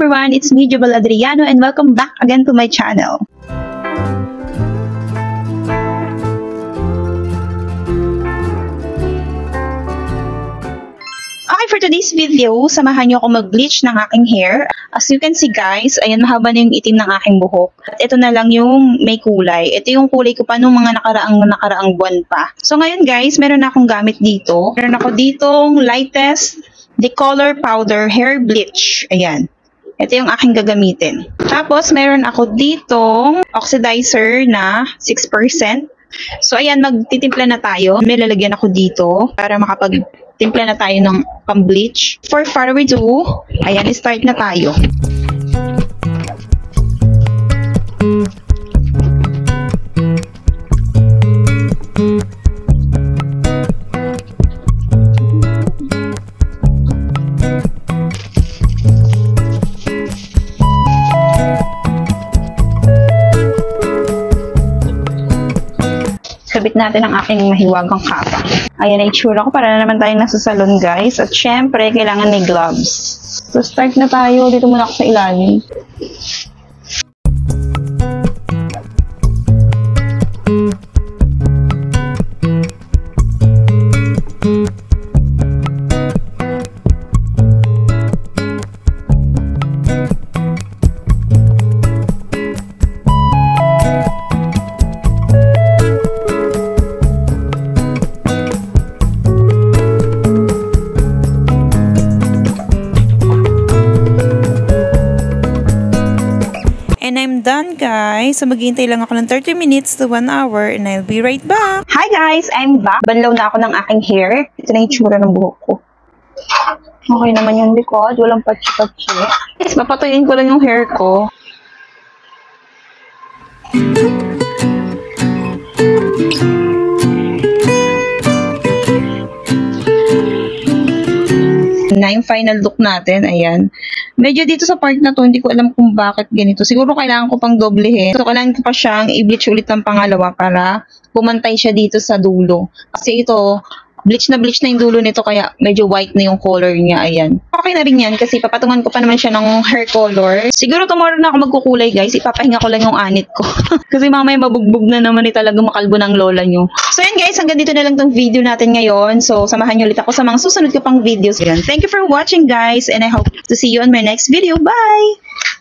everyone, it's me, Jubal Adriano, and welcome back again to my channel. Okay, for today's video, samahan niyo ako mag-bleach ng aking hair. As you can see guys, ayan, mahaba na yung itim ng aking buhok. At ito na lang yung may kulay. Ito yung kulay ko pa nung mga nakaraang buwan pa. So ngayon guys, meron na akong gamit dito. Meron ako ditong lightest Decolor Powder Hair Bleach. Ayan. Ito yung aking gagamitin. Tapos, meron ako ditong oxidizer na 6%. So, ayan, magtitimpla na tayo. May lalagyan ako dito para makapagtimpla na tayo ng pang-bleach. For far away to, ayan, start na tayo. Sabit natin ang aking mahiwagang kapa. Ayan na itsura ko para na naman tayong nasa salon guys. At syempre, kailangan may gloves. So start na tayo. Dito muna ako sa ilalim. And I'm done guys. So maghihintay lang ako ng 30 minutes to 1 hour and I'll be right back. Hi guys! I'm back. Banlaw na ako ng aking hair. Ito na yung tsura ng buhok ko. Okay naman yung likod. Walang patsi-patsi. Guys, papatuyin ko lang yung hair ko. Na yung final look natin, ayan. Medyo dito sa part na to, hindi ko alam kung bakit ganito. Siguro kailangan ko pang doblehin. So, kailangan ko pa siyang i-bleach ulit ng pangalawa para pumantay siya dito sa dulo. Kasi ito, bleach na yung dulo nito, kaya medyo white na yung color niya, ayan. Okay na rin yan kasi papatungan ko pa naman siya ng hair color. Siguro tomorrow na ako magkukulay guys, ipapahinga ko lang yung anit ko. Kasi mamaya mabugbog na naman talaga makalbo ng lola nyo. So yan guys, hanggang dito na lang tong video natin ngayon. So samahan nyo ulit ako sa mga susunod ko pang videos. Thank you for watching guys, and I hope to see you on my next video. Bye!